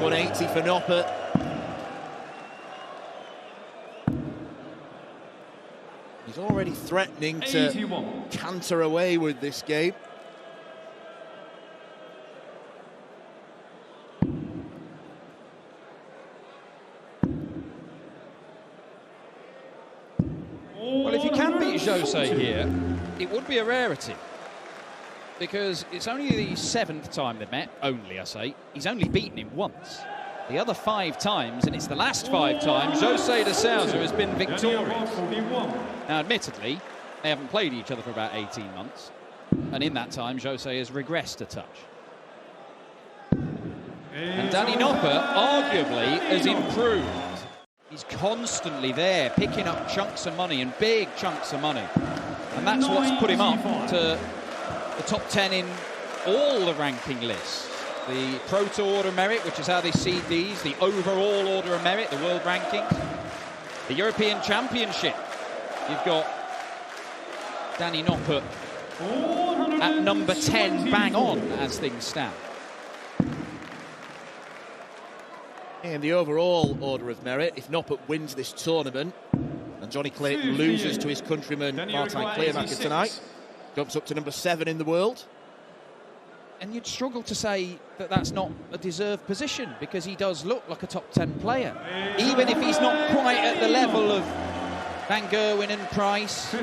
180 for Noppert. He's already threatening to 81. Canter away with this game. Well, if you can beat Jose here, it would be a rarity. Because it's only the 7th time they've met, only I say. He's only beaten him once. The other 5 times, and it's the last 5 times, Jose De Souza has been victorious. Now, admittedly, they haven't played each other for about 18 months. And in that time, Jose has regressed a touch. And Danny Noppert, arguably, has improved. He's constantly there, picking up chunks of money, and big chunks of money. And that's what's put him up to the top 10 in all the ranking lists. The Pro Tour Order of Merit, which is how they seed these, the overall Order of Merit, the world rankings, the European Championship. You've got Danny Noppert at number 10, bang on, as things stand. In the overall Order of Merit, if Noppert wins this tournament, and Johnny Clayton loses to his countryman Martin Kleermaker tonight, jumps up to number 7 in the world. And you'd struggle to say that that's not a deserved position, because he does look like a top 10 player, even if he's not quite at the level of Van Gerwen and Price.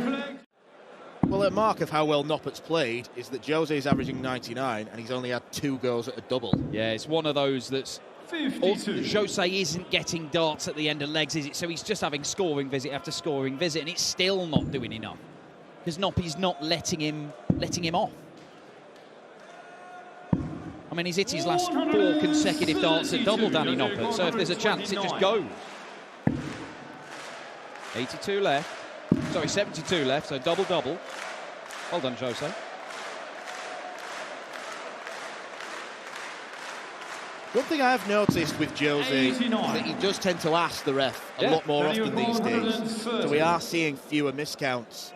Well, a mark of how well Noppert's played is that Jose's averaging 99 and he's only had 2 goals at a double. Yeah, it's one of those that's... Jose isn't getting darts at the end of legs, is it? So he's just having scoring visit after scoring visit, and it's still not doing enough, because Noppy's not letting him off. I mean, he's hit his last 4 consecutive darts at double, Danny Noppert, so if there's a chance, it just goes. 82 left. Sorry, 72 left, so double-double. Well done, Jose. One thing I have noticed with Jose is that he does tend to ask the ref a lot more often these days. So we are seeing fewer miscounts.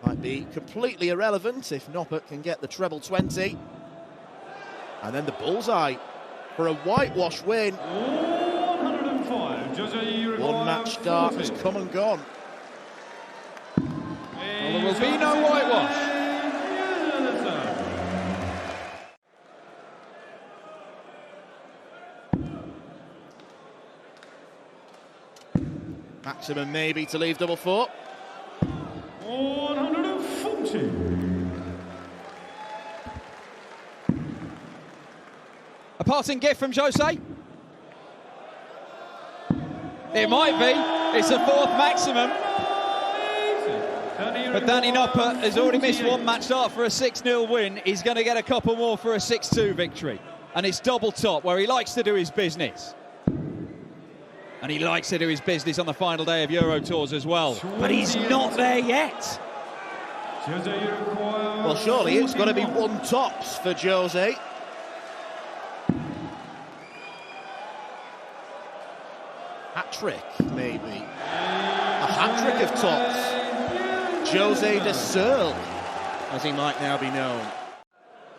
Might be completely irrelevant if Noppert can get the treble 20. And then the bullseye for a whitewash win. 105. One match dart has come and gone. Well, there will be no whitewash. Maximum maybe to leave double 4. 140. A parting gift from Jose? It might be. It's a 4th maximum. But Danny Noppert has already missed 1 match start for a 6-0 win. He's going to get a couple more for a 6-2 victory. And it's double top, where he likes to do his business. And he likes to do his business on the final day of Euro Tours as well. But he's not there yet. Well, surely it's got to be 1 tops for Jose. Hat-trick, maybe. A hat-trick of tops. Jose De Souza, as he might now be known.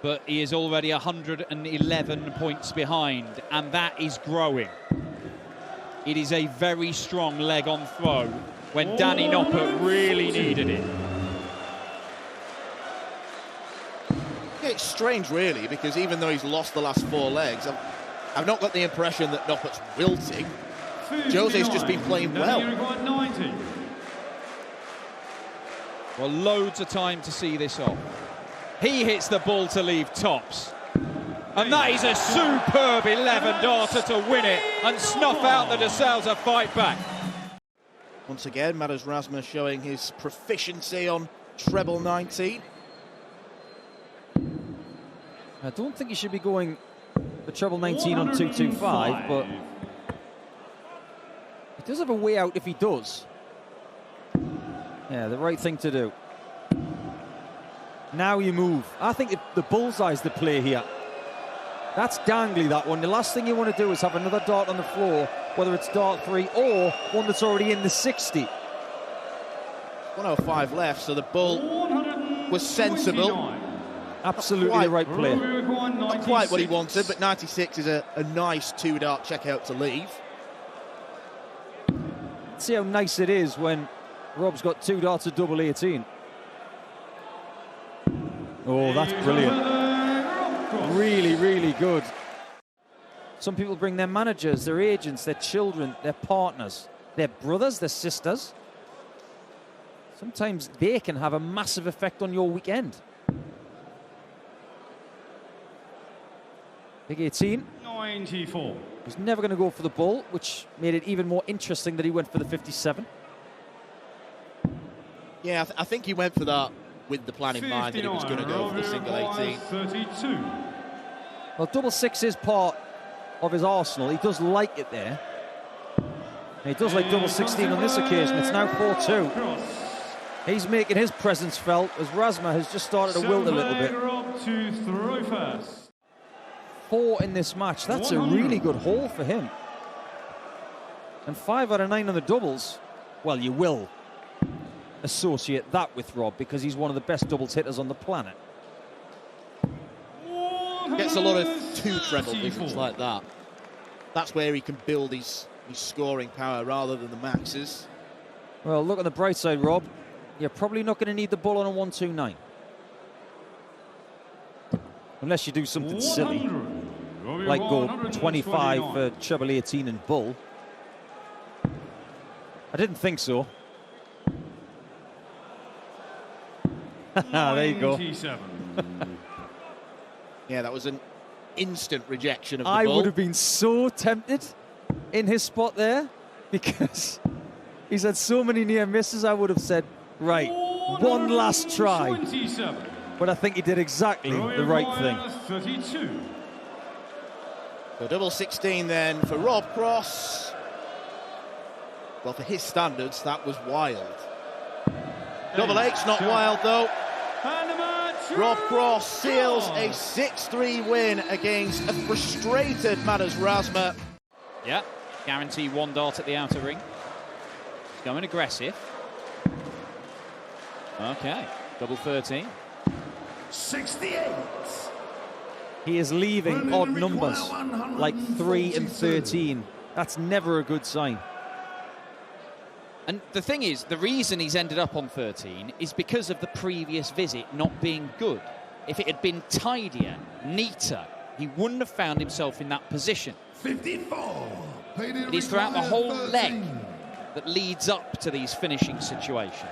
But he is already 111 points behind, and that is growing. It is a very strong leg on throw when Danny Noppert really needed it. It's strange, really, because even though he's lost the last 4 legs, I've not got the impression that Noppert's wilting. Jose's just been playing well. Well, loads of time to see this off. He hits the ball to leave tops. And that is a superb 11-darter to win it and snuff out the De Souza fight back. Once again, Matters Rasmus showing his proficiency on treble 19. I don't think he should be going for treble 19 on 225, but he does have a way out if he does. Yeah, the right thing to do. Now you move. I think the bullseye's the play here. That's gangly, that one. The last thing you want to do is have another dart on the floor, whether it's dart 3 or one that's already in the 60. 105 left, so the bull was sensible. Absolutely the right play. Not quite what he wanted, but 96 is a nice 2-dart checkout to leave. See how nice it is when Rob's got 2 darts at double 18. Oh, that's brilliant. Really, really good. Some people bring their managers, their agents, their children, their partners, their brothers, their sisters. Sometimes they can have a massive effect on your weekend. Big 18. 94. He's never going to go for the bull, which made it even more interesting that he went for the 57. Yeah, I think he went for that with the plan in mind that he was going to go for the single 18. 32. Well, double 6 is part of his arsenal. He does like it there. And he does like double 16 on this occasion. It's now 4-2. He's making his presence felt as Razma has just started to wilt a little bit. To throw first. 4 in this match. That's a really good haul for him. And 5 out of 9 on the doubles. Well, you will associate that with Rob because he's one of the best doubles hitters on the planet. Gets a lot of 2 treble visits like that. That's where he can build his scoring power rather than the maxes. Well, look on the bright side, Rob. You're probably not going to need the bull on a 1-2-9. Unless you do something silly, like go 25 for treble 18 and bull. I didn't think so. There you go. Yeah, that was an instant rejection of the I bull. would have been so tempted in his spot there because he's had so many near misses. I would have said, right, one last try. But I think he did exactly the right thing. 32. So double 16 then for Rob Cross. Well, for his standards, that was wild. Double 8's not wild, though. Rob Cross seals a 6-3 win against a frustrated Madas Razma. Yeah, guarantee 1 dart at the outer ring. He's going aggressive. Okay, double 13. 68. He is leaving odd numbers, like 3 and 13. That's never a good sign. And the thing is, the reason he's ended up on 13 is because of the previous visit not being good. If it had been tidier, neater, he wouldn't have found himself in that position. 54. It is throughout the whole leg that leads up to these finishing situations.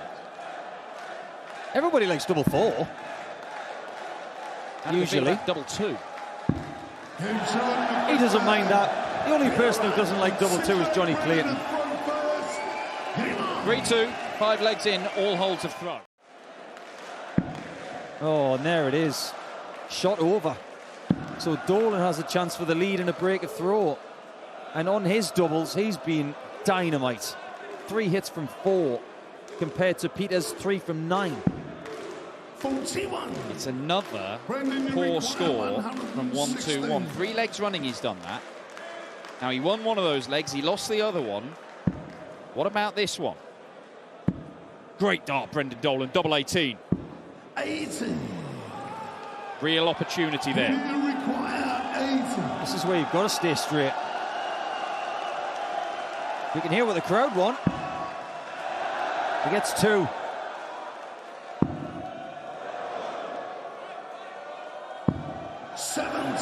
Everybody likes double 4. Usually. Double 2. He doesn't mind that. The only person who doesn't like double 2 is Johnny Clayton. 3-2, 5 legs in, all holds of throw. Oh, and there it is. Shot over. So Dolan has a chance for the lead in a break of throw. And on his doubles, he's been dynamite. 3 hits from 4 compared to Peter's 3 from 9. 41. It's another poor score from 1-2-1. 3 legs running he's done that. Now he won one of those legs, he lost the other one. What about this one? Great dart, Brendan Dolan, double 18. 80. Real opportunity there. This is where you've got to stay straight. You can hear what the crowd want. He gets 2.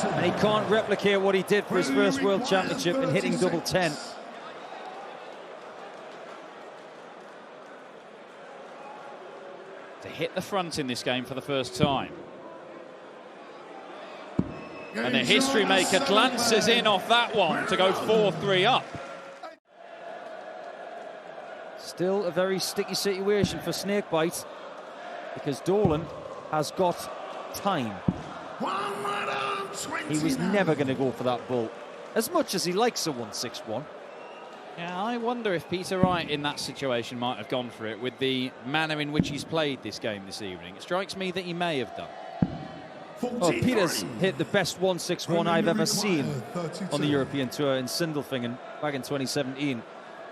And he can't replicate what he did for his first World Championship in hitting double 10. To hit the front in this game for the first time. And the history maker glances in off that one to go 4-3 up. Still a very sticky situation for Snakebite because Dolan has got time. He was never going to go for that bull, as much as he likes a 1-6-1. Yeah, I wonder if Peter Wright in that situation might have gone for it with the manner in which he's played this game this evening. It strikes me that he may have done. Well, Peter's hit the best 1-6-1 I've ever seen on the European Tour in Sindelfingen back in 2017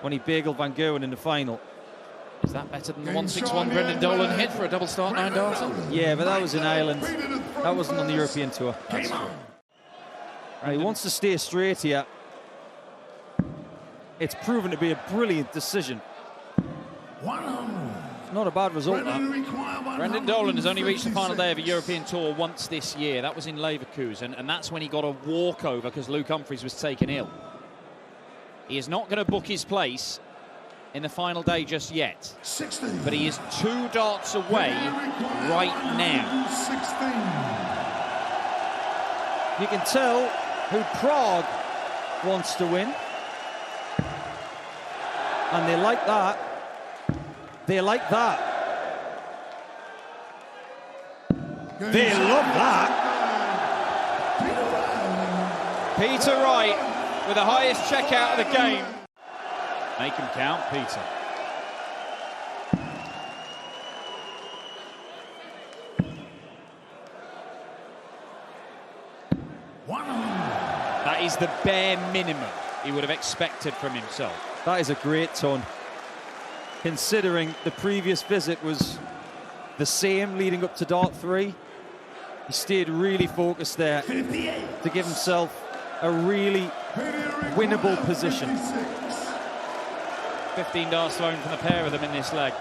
when he bageled Van Gerwen in the final. Is that better than the 1-6-1 Brendan Dolan hit for a double start 9 darter? Yeah, but that was in Ireland. That wasn't on the European Tour. Game on. He wants to stay straight here. It's proven to be a brilliant decision. Not a bad result, that. Brendan Dolan has only reached the final day of a European Tour once this year. That was in Leverkusen, and that's when he got a walkover because Luke Humphries was taken ill. He is not going to book his place in the final day just yet, but he is 2 darts away right now. You can tell who Prague wants to win, and they like that. They like that. They love that. Peter Wright with the highest checkout of the game. Make him count, Peter. That is the bare minimum he would have expected from himself. That is a great ton, considering the previous visit was the same leading up to dart 3. He stayed really focused there to give himself a really winnable position. 15 darts thrown from the pair of them in this leg.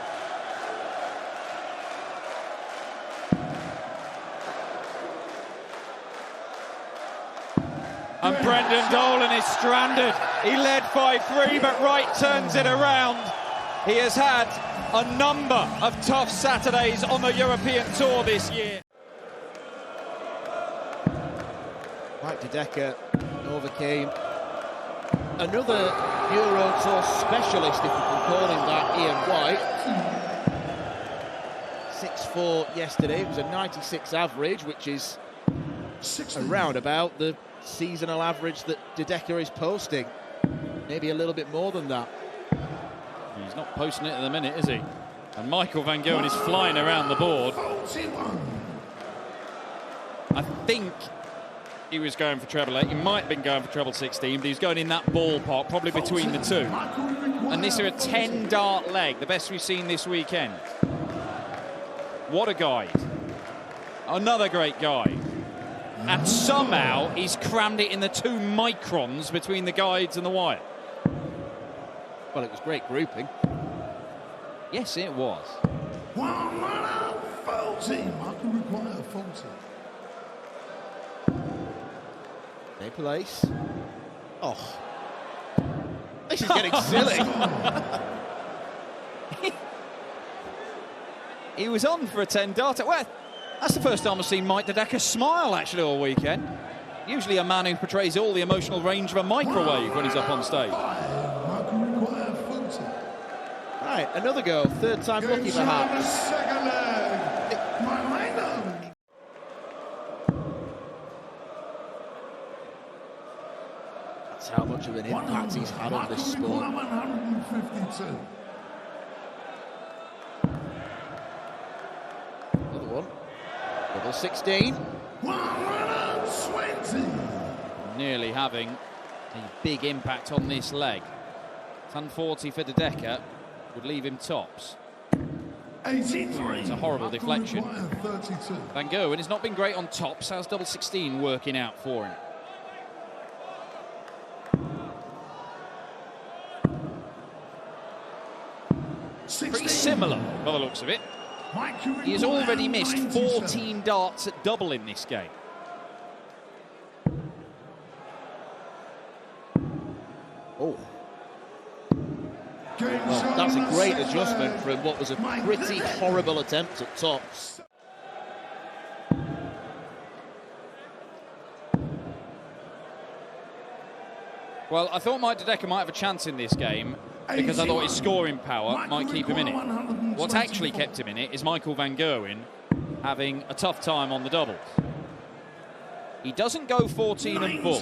And Brendan Dolan is stranded. He led 5-3, but Wright turns it around. He has had a number of tough Saturdays on the European Tour this year. Mike De Decker overcame another Euro Tour specialist, if we can call him that, Ian White. 6-4 yesterday. It was a 96 average, which is around about the seasonal average that De Decker is posting. Maybe a little bit more than that. He's not posting it at the minute, is he? And Michael Van Gerwen is flying around the board. I think he was going for treble 8. He might have been going for treble 16, but he's going in that ballpark, probably between the two. And this is a 10-dart leg, the best we've seen this weekend. What a guide. Another great guide. And somehow he's crammed it in the 2 microns between the guides and the wire. Well, it was great grouping. Yes, it was. Maple ace. Oh. This is getting silly. He was on for a 10-darter. Well, that's the first time I've seen Mike De Decker smile, actually, all weekend. Usually a man who portrays all the emotional range of a microwave when he's up on stage. Right, another go. 3rd time lucky perhaps. That's how much of an impact he's had on this sport. 152. Another one. Double 16. 120. Nearly having a big impact on this leg. 10-40 for De Decker would leave him tops. 83. It's a horrible deflection. 32. Van Gerwen has not been great on tops. How's double 16 working out for him? Pretty similar by the looks of it. He has already missed 14 darts at double in this game. Oh. Well, that's a great adjustment from what was a pretty horrible attempt at tops. Well, I thought Mike De Decker might have a chance in this game because I thought his scoring power might keep him in it. What's actually kept him in it is Michael Van Gerwen having a tough time on the doubles. He doesn't go 14 and bull.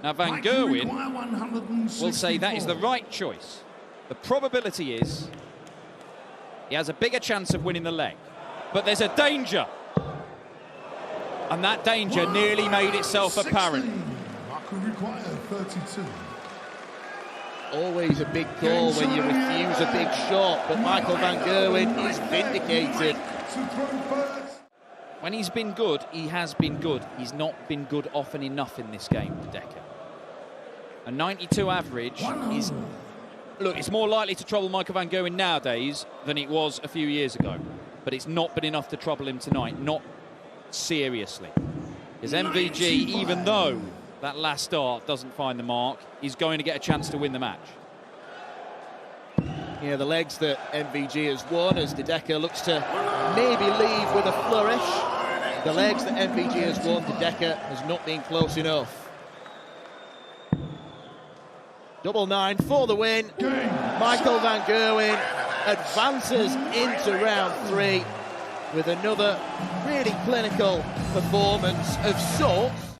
Now, Van Gerwen will say that is the right choice. The probability is he has a bigger chance of winning the leg. But there's a danger. And that danger nearly made itself apparent. Always a big call when you refuse a big shot, but Michael Van Gerwen is vindicated. When he's been good, he has been good. He's not been good often enough in this game, Decker. A 92 average is... Look, it's more likely to trouble Michael Van Gerwen nowadays than it was a few years ago. But it's not been enough to trouble him tonight, not seriously. His MVG, even though that last start doesn't find the mark, he's going to get a chance to win the match. Yeah, the legs that MVG has won as De Decker looks to maybe leave with a flourish. The legs that MVG has won, De Decker has not been close enough. 9-9 for the win. Michael Van Gerwen advances into round 3 with another really clinical performance of sorts.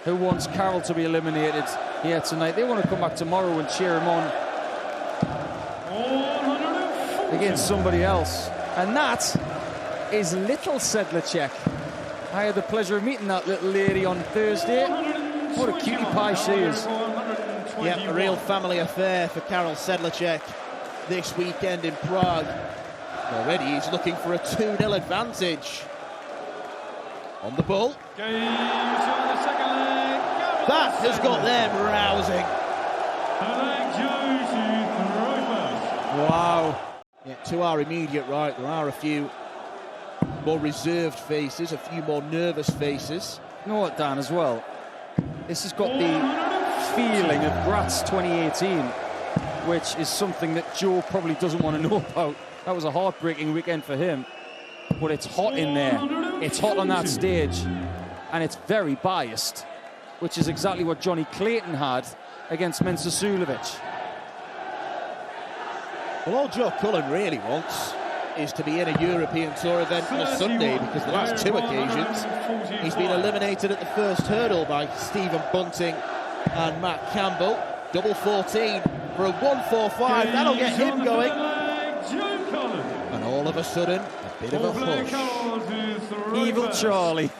Who wants Carroll to be eliminated here tonight? They want to come back tomorrow and cheer him on against somebody else. And that is little Sedlacek. I had the pleasure of meeting that little lady on Thursday. What a cutie pie she is. Yeah, a real family affair for Karel Sedlacek this weekend in Prague. Already he's looking for a 2-0 advantage. On the ball. That has got them rousing. Wow. Yeah, to our immediate right, there are a few more reserved faces, a few more nervous faces. You know what, Dan, as well? This has got the feeling of Graz 2018, which is something that Joe probably doesn't want to know about. That was a heartbreaking weekend for him. But it's hot in there. It's hot on that stage. And it's very biased, which is exactly what Johnny Clayton had against Mensah Suljovic. Well, all Joe Cullen really wants is to be in a European Tour event on a Sunday, because the last 2 occasions he's been eliminated at the first hurdle by Stephen Bunting and Matt Campbell. Double 14 for a 1:45. That'll get him going. And all of a sudden, a bit of a push. Evil Charlie.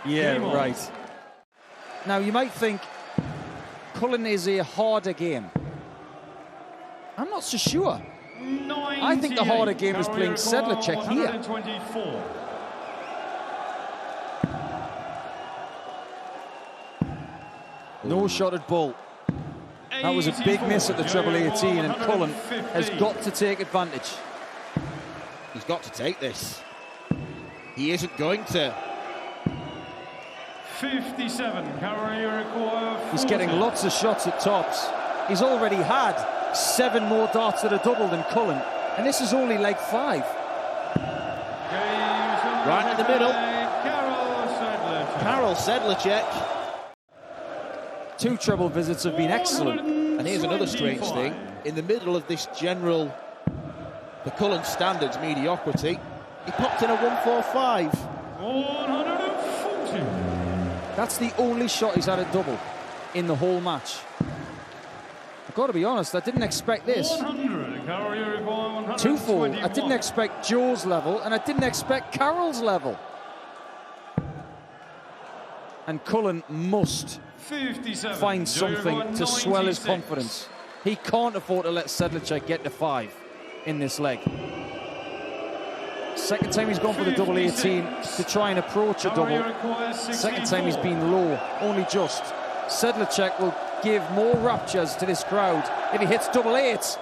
Yeah, right. Now, you might think Cullen is a harder game. I'm not so sure. I think the harder game is playing Sedlacek here. No shot at Bull. That was a big miss at the treble 18, and Cullen has got to take advantage. He's got to take this. He isn't going to. 57. He's getting lots of shots at tops. He's already had 7 more darts that are double than Cullen, and this is only leg 5. Right in the middle. Karel Sedlacek. 2 treble visits have been excellent. And here's another strange thing. In the middle of this general, the Cullen standards mediocrity, he popped in a 145. 140. That's the only shot he's had at double in the whole match. I've got to be honest, I didn't expect this. 2-4. I didn't expect Joe's level, and I didn't expect Carroll's level. And Cullen must find something to swell his confidence. He can't afford to let Sedlacek get to 5 in this leg. Second time he's gone for the double 18 to try and approach a double. Second time he's been low, only just. Sedlacek will give more raptures to this crowd if he hits double 8.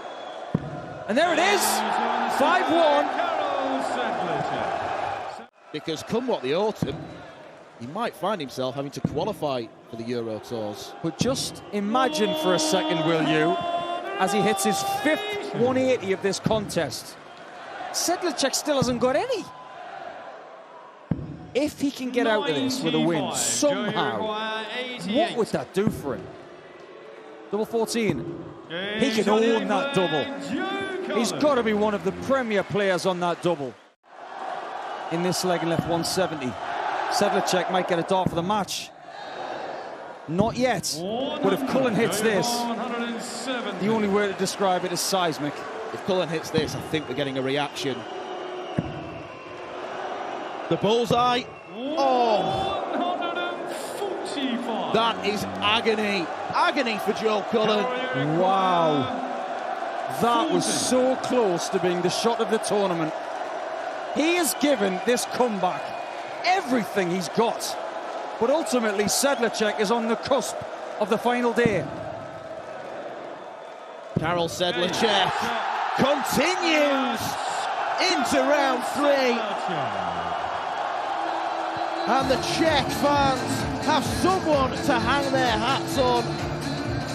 And there it is, 5-1. Because come what the autumn, he might find himself having to qualify for the Euro Tours. But just imagine for a second, will you, as he hits his 5th 180 of this contest. Sedlacek still hasn't got any. If he can get out of this with a win somehow, what would that do for him? Double 14. He can own that double. He's got to be one of the premier players on that double. In this leg and left 170. Sedlacek might get a dart for the match. Not yet. But if Cullen hits this, the only way to describe it is seismic. If Cullen hits this, I think we're getting a reaction. The bullseye. Oh! That is agony. Agony for Joe Cullen. Wow. That was so close to being the shot of the tournament. He has given this comeback everything he's got. But ultimately, Sedlacek is on the cusp of the final day. Karel Sedlacek continues into round 3. And the Czech fans have someone to hang their hats on,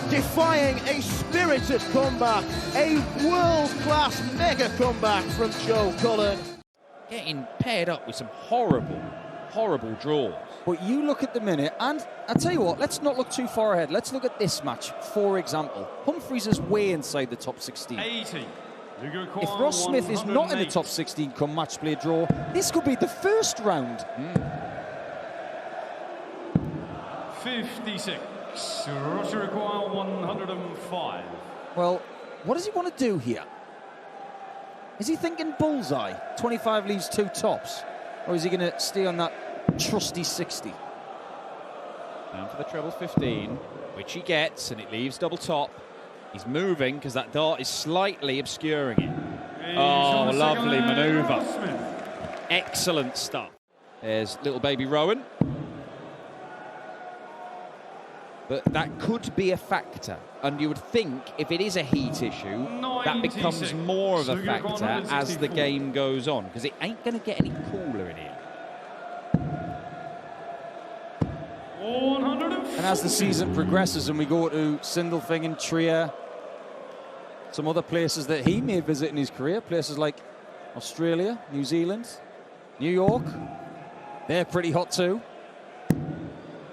defying a spirited comeback, a world-class mega comeback from Joe Cullen. Getting paired up with some horrible draws. But you look at the minute, and I'll tell you what, let's not look too far ahead. Let's look at this match, for example. Humphries is way inside the top 16. 80. If Ross Smith is not in the top 16 come match play draw, this could be the first round. 56. Russia require 105. Well, what does he want to do here? Is he thinking bullseye? 25 leaves 2 tops? Or is he going to stay on that trusty 60? Down for the treble 15, which he gets, and it leaves double top. He's moving because that dart is slightly obscuring it. Oh, lovely manoeuvre. Excellent stuff. There's little baby Rowan. But that could be a factor, and you would think if it is a heat issue, that becomes more of a factor as the game goes on, because it ain't going to get any cooler in here. And as the season progresses and we go to Sindelfingen, Trier, some other places that he may visit in his career, places like Australia, New Zealand, New York, they're pretty hot too.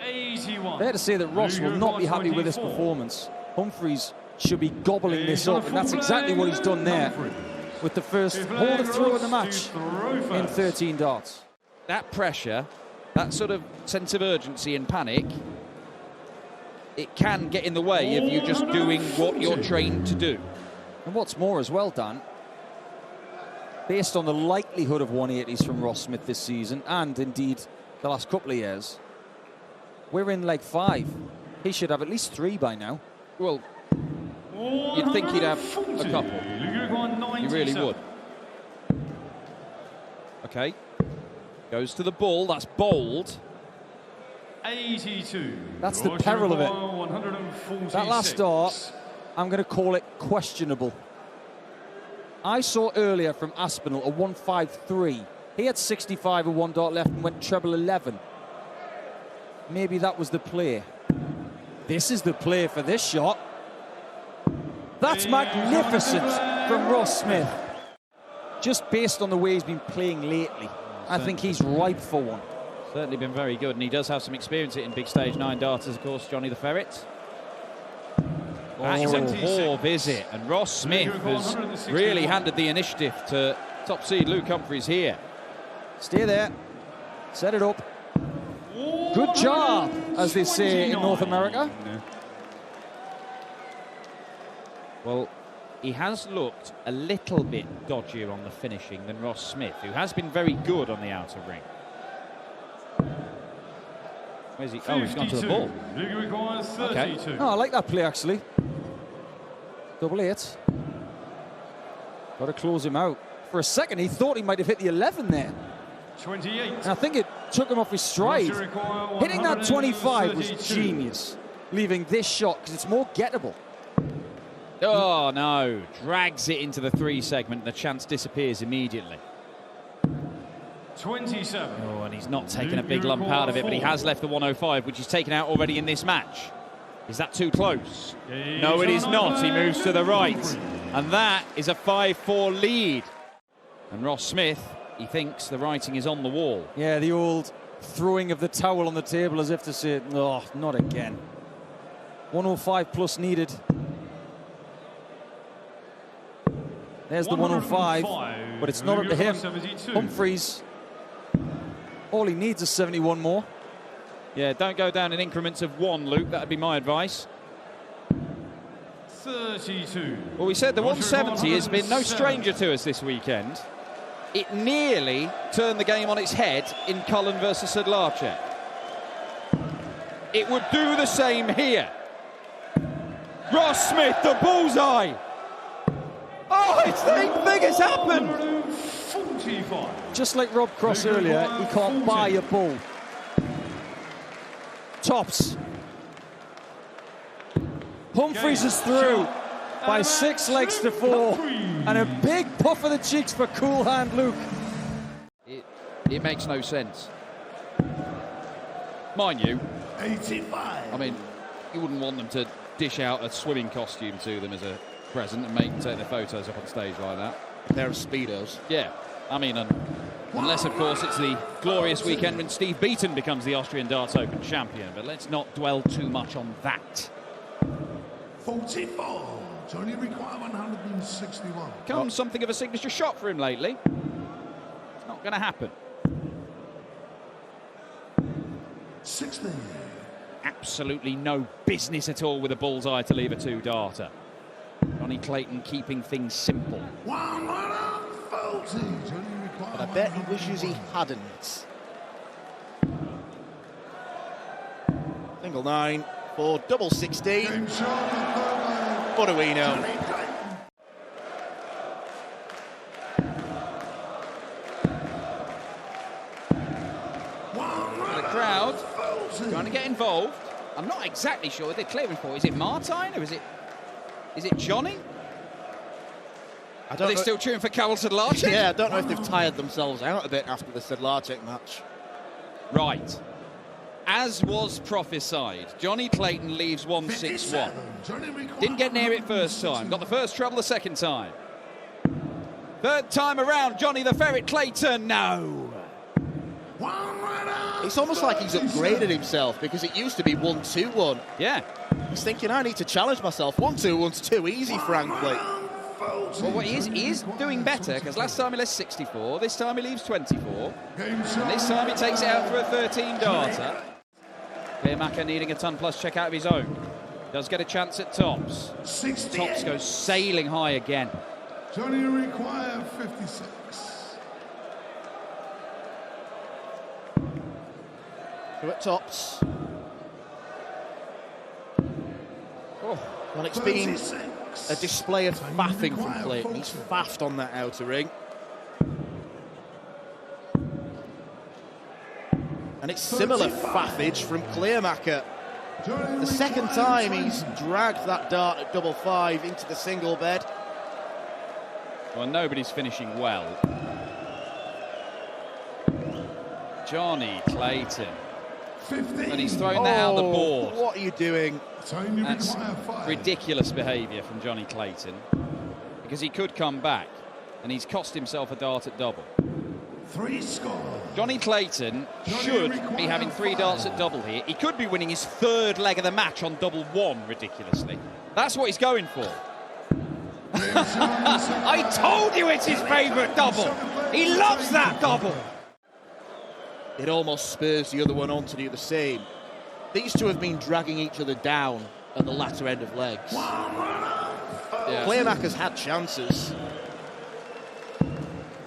81. Fair to say that Ross will not be happy with this performance. Humphries should be gobbling this up, and that's exactly what he's done there with the first hold of throw in the match in 13 darts. That pressure, that sort of sense of urgency and panic, it can get in the way of you just doing what you're trained to do. And what's more as well, Dan, based on the likelihood of 180s from Ross Smith this season, and indeed the last couple of years, we're in leg 5. He should have at least 3 by now. Well, you'd think he'd have a couple. You really would. Okay. Goes to the ball. That's bowled. 82. That's the peril of it. That last dart, I'm going to call it questionable. I saw earlier from Aspinall a 153. He had 65 and 1 dart left and went treble 11. Maybe that was the play. This is the play for this shot. That's magnificent from Ross Smith. Just based on the way he's been playing lately, I think he's ripe for one. Certainly been very good, and he does have some experience in big stage 9 darters, of course, Johnny the Ferret. That is a poor visit, and Ross Smith has really handed the initiative to top seed Luke Humphries here. Stay there. Set it up. Good job, as they say in North America. Well, he has looked a little bit dodgier on the finishing than Ross Smith, who has been very good on the outer ring. Where's he? Oh, he's gone to the ball. Okay. Oh, I like that play, actually. Double 8. Got to close him out. For a second, he thought he might have hit the 11 there. 28. And I think it took him off his stride. Hitting that 25 was genius, leaving this shot because it's more gettable. Oh, no. Drags it into the 3 segment. The chance disappears immediately. 27. Oh, and he's not taken a big lump out of it, but he has left the 105, which he's taken out already in this match. Is that too close? No, it is not. He moves to the right. And that is a 5-4 lead. And Ross Smith, he thinks the writing is on the wall. Yeah, the old throwing of the towel on the table as if to say, oh, not again. 105 plus needed. There's the 105, but it's not up to him. Humphries, all he needs is 71 more. Yeah, don't go down in increments of 1, Luke. That would be my advice. 32. Well, we said the 170 has been no stranger to us this weekend. It nearly turned the game on its head in Cullen versus Sedlacek. It would do the same here. Ross Smith, the bullseye. Oh, it's the thing has happened. 45. Just like Rob Cross earlier, he can't buy a bull. Tops. Humphries is through by 6 legs to 4. And a big puff of the cheeks for Cool Hand Luke. It makes no sense. Mind you, 85. I mean, you wouldn't want them to dish out a swimming costume to them as a present and take their photos up on stage like that. A pair of Speedos. Yeah, I mean, unless, of course, it's the glorious weekend when Steve Beaton becomes the Austrian Darts Open champion. But let's not dwell too much on that. 44. Johnny require 161. Becomes something of a signature shot for him lately. It's not going to happen. 60. Absolutely no business at all with a bullseye to leave a 2-darter. Johnny Clayton keeping things simple. 140. Johnny require. But I bet he wishes he hadn't. Single 9 for double 16. Game shot. What do we know? The crowd trying to get involved. I'm not exactly sure what they're clearing for. Is it Martine or is it Johnny? I Are don't they know. still cheering for Karol Sedlacek? Yeah, I don't know if they've tired themselves out a bit after the Sedlacek match. Right. As was prophesied, Johnny Clayton leaves 161. Didn't get near it first time. Got the first trouble the second time. Third time around, Johnny the Ferret Clayton, no. It's almost like he's upgraded himself because it used to be 1-2-1. Yeah. He's thinking, I need to challenge myself. 1-2-1's too easy, frankly. Well, what he is doing better, because last time he left 64, this time he leaves 24, and this time he takes it out for a 13-darter. Clearmaker needing a ton-plus check out of his own. Does get a chance at tops. Tops goes sailing high again. Johnny require 56. Two at tops. Oh. Well, it's been a display of faffing from Clayton. He's faffed on that outer ring. And it's similar faffage from Clearmaker. The second time he's dragged that dart at double 5 into the single bed. Well, nobody's finishing well. Johnny Clayton. And he's thrown that out the board. What are you doing? That's ridiculous behaviour from Johnny Clayton, because he could come back, and he's cost himself a dart at double. 3 score. Johnny Clayton should be having 3 darts at double here. He could be winning his 3rd leg of the match on double 1, ridiculously. That's what he's going for. I told you it's his favourite double. He loves that double. It almost spurs the other one on to do the same. These two have been dragging each other down at the latter end of legs. Yeah. Clearmaker's had chances.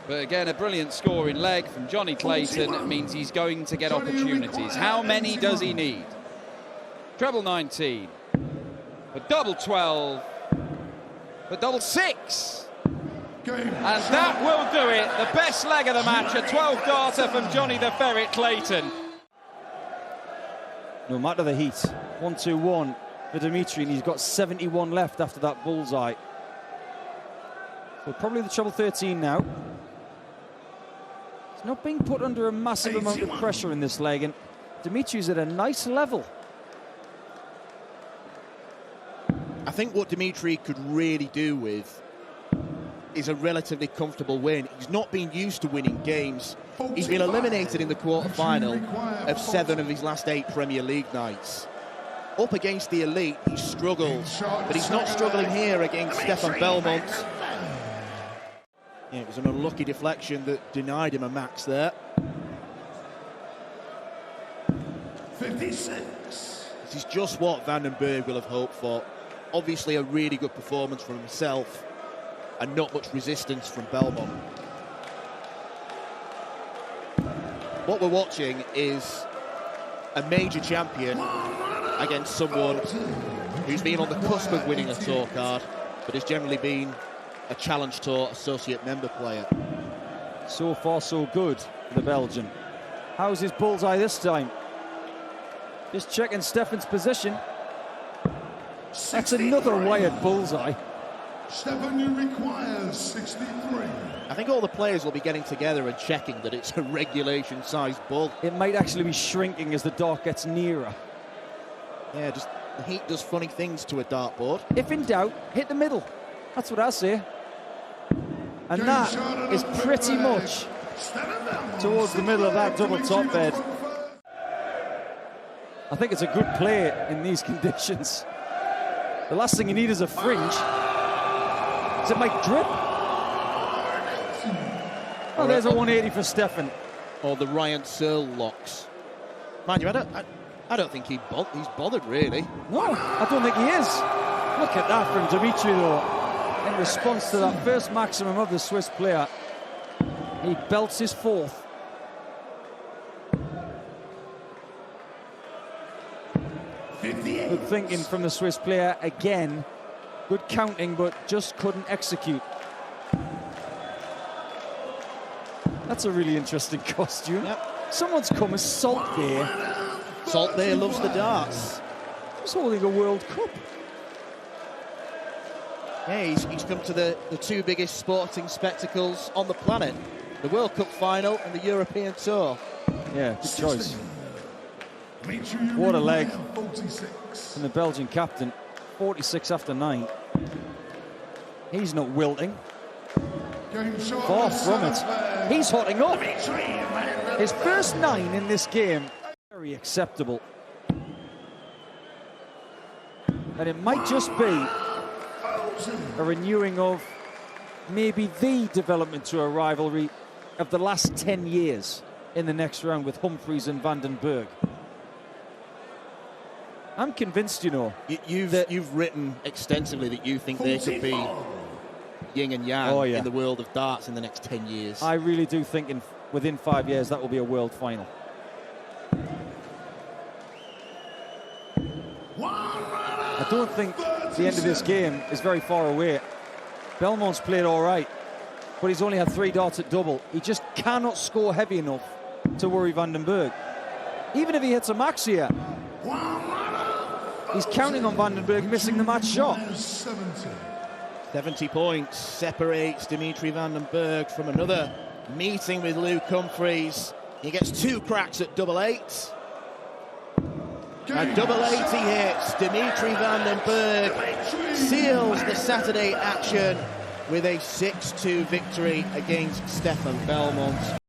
But again, a brilliant score in leg from Johnny Clayton means he's going to get opportunities. How many does he need? Treble 19. For double 12. For double 6. And that will do it. The best leg of the match, a 12-darter from Johnny the Ferret Clayton. No matter the heat, 1-2-1 for Dimitri, and he's got 71 left after that bullseye. So probably the treble 13 now. He's not being put under a massive amount of pressure in this leg, and Dimitri's at a nice level. I think what Dimitri could really do with is a relatively comfortable win. He's not been used to winning games. He's been eliminated in the quarter-final of 7 of his last 8 Premier League nights. Up against the elite, he struggles, but he's not struggling here against Stefan Belmonts. Yeah, it was an unlucky deflection that denied him a max there. 56. This is just what Vandenberg will have hoped for. Obviously a really good performance from himself, and not much resistance from Belmont. What we're watching is a major champion against someone who's been on the cusp of winning a tour card, but has generally been a Challenge Tour associate member player. So far, so good for the Belgian. How's his bullseye this time? Just checking Stefan's position. That's another wired bullseye. Stefan requires 63. I think all the players will be getting together and checking that it's a regulation-sized ball. It might actually be shrinking as the dart gets nearer. Yeah, just the heat does funny things to a dartboard. If in doubt, hit the middle. That's what I say. And that is pretty much towards the middle of that double top bed. I think it's a good play in these conditions. The last thing you need is a fringe. Does it make drip? Oh, there's a 180 for Stefan. Or the Ryan Searle locks. Mind you, I don't think he's bothered, really. No, I don't think he is. Look at that from Dimitri, though. In response to that first maximum of the Swiss player, he belts his fourth. Good thinking from the Swiss player again. Good counting, but just couldn't execute. That's a really interesting costume. Yep. Someone's come as Salt Bae. Salt Bae loves the darts. He's holding a World Cup. Yeah, he's come to the two biggest sporting spectacles on the planet. The World Cup final and the European Tour. Yeah, good choice. What a leg from the Belgian captain. 46 after 9. He's not wilting. Far from it. He's hotting up. His first 9 in this game. Very acceptable. And it might just be a renewing of maybe the development to a rivalry of the last 10 years in the next round with Humphries and Van den Berg. I'm convinced, you know. You've written extensively that you think they could be yin and yang in the world of darts in the next 10 years. I really do think within 5 years that will be a world final. I don't think the end of this game is very far away. Belmonts played all right, but he's only had 3 darts at double. He just cannot score heavy enough to worry Van den Berg. Even if he hits a max here, he's counting on Van den Berg missing the match shot. 70 points separates Dimitri Van den Berg from another meeting with Luke Humphries. He gets 2 cracks at double 8. And double 8 he hits. Dimitri Van den Berg seals the Saturday action with a 6-2 victory against Stefan Belmonts.